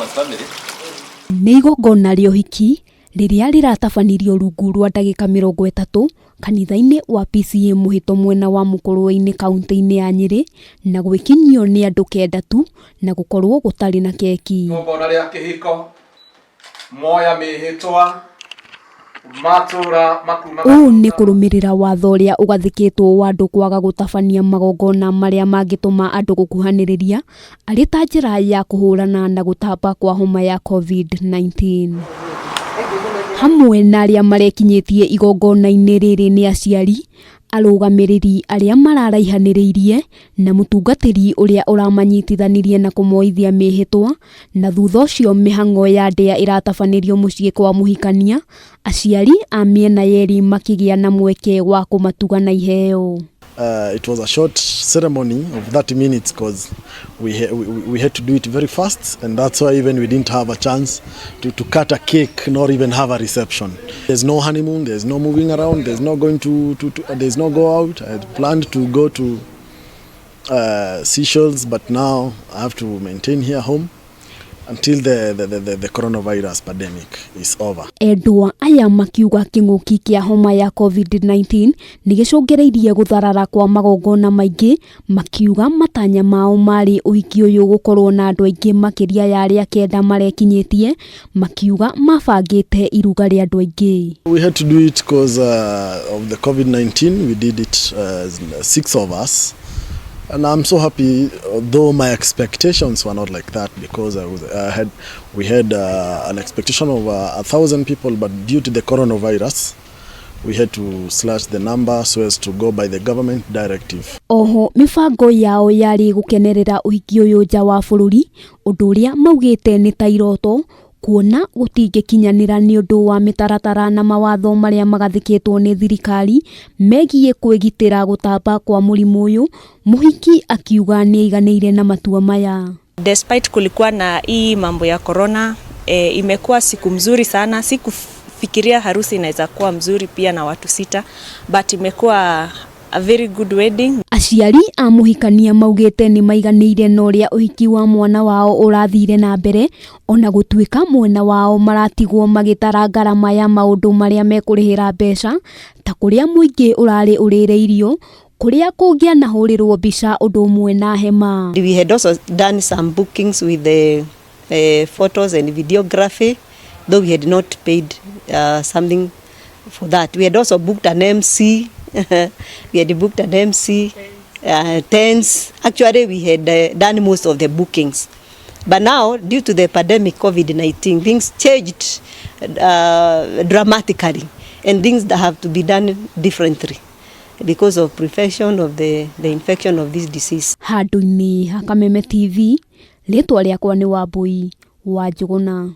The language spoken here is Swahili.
someone's family. Nĩ igongona rĩa ũhiki rĩrĩa rĩratabanirio rungu rwa ndagĩka 30 kanitha-inĩ wa PCA Mũhĩto mwena wa Mũkũrũwe-inĩ kaunti-inĩ ya Nyĩrĩ na gwĩkinio nĩ andũ 9 tu na gũkorwo gũtarĩ na keki. Igongona rĩa kĩhiko moya mĩhĩtwa matura makuma. Ũũ nĩ kũrũmĩrĩra watho ũrĩa ũgathĩkĩtwo wa andũ kwaga gũtabania magongona marĩa mangĩtũma andũ gũkuhanĩrĩria arĩ ta njĩra ya kũhũrana na gũtamba kwa homa ya COVID-19. Hamwe na arĩa marekinyĩtie igongona-inĩ rĩrĩ nĩ aciari, arũgamĩrĩri arĩa mararaihanĩrĩirie na mũtungatĩri ũrĩa ũramanyitithanirie na kũmoithia mĩhĩtwa, na thutha ũcio mĩhang'o ya ndĩa ĩratabanĩrio mũciĩ kwa mũhikania, aciari a mĩena yerĩ makĩgĩa na mweke wa kũmatuga na iheo. It was a short ceremony of 30 minutes because we had to do it very fast, and that's why even we didn't have a chance to cut a cake nor even have a reception. There's no honeymoon, there's no moving around, there's no going there's no go out. I had planned to go to Seychelles, but now I have to maintain here home until the coronavirus pandemic is over. Endwa aya makiuga kĩng'ũki kĩa homa ya COVID-19 nĩ gĩcũngĩrĩirie gũtharara kwa magongona maingĩ, makiuga matanya mao marĩ ũhiki ũyũ gũkorwo na andũ aingĩ makĩria ya arĩa 9 marekinyĩtie, makiuga mabangĩte iruga rĩa andũ aingĩ. We had to do it because of the COVID-19. We did it 6 of us. And I'm so happy, though my expectations were not like that, because we had an expectation of 1,000 people, but due to the coronavirus, we had to slash the number so as to go by the government directive. Oho mibango yao yari gukenerera ũhiki ũyũ nja wa bũrũri, ũndũ ũrĩa maugĩte nĩ ta iroto, kuona gũtingĩkinyanĩra nĩ ũndũ wa mĩtaratara na mawatho marĩa magathĩkĩtwo nĩ thirikari megiĩ kwĩgitĩra gũtamba kwa mũrimũ ũyũ. Mũhiki akiuga nĩ aiganĩire na matua maya. Despite kulikuwa na hii mambo ya corona, imekuwa siku mzuri sana. Sikufikiria harusi inaweza kuwa mzuri pia na watu 6, but imekuwa a very good wedding. Aciari a mũhikania maugĩte nĩ maiganĩire na ũrĩa ũhiki wa mwana wao ũrathire na mbere, ona gũtuĩka mwena wao maratigwo magĩtara ngarama ya maũndũ marĩa mekũrĩhĩra mbeca, ta kũrĩa mũingĩ ũrarĩ ũrĩre irio, kũrĩa kũngĩanahũrĩrwo mbica ũndũ ũmwe na hema. We had also done some bookings with the photos and videography, though we had not paid something for that. We had also booked an MC. We had booked an MC, tents. Actually, we had done most of the bookings. But now, due to the pandemic COVID-19, things changed dramatically, and things that have to be done differently because of prevention of the infection of this disease. Handũ-inĩ ha Kameme TV, rĩtwa rĩakwa nĩ Wambui wa Njũgũna.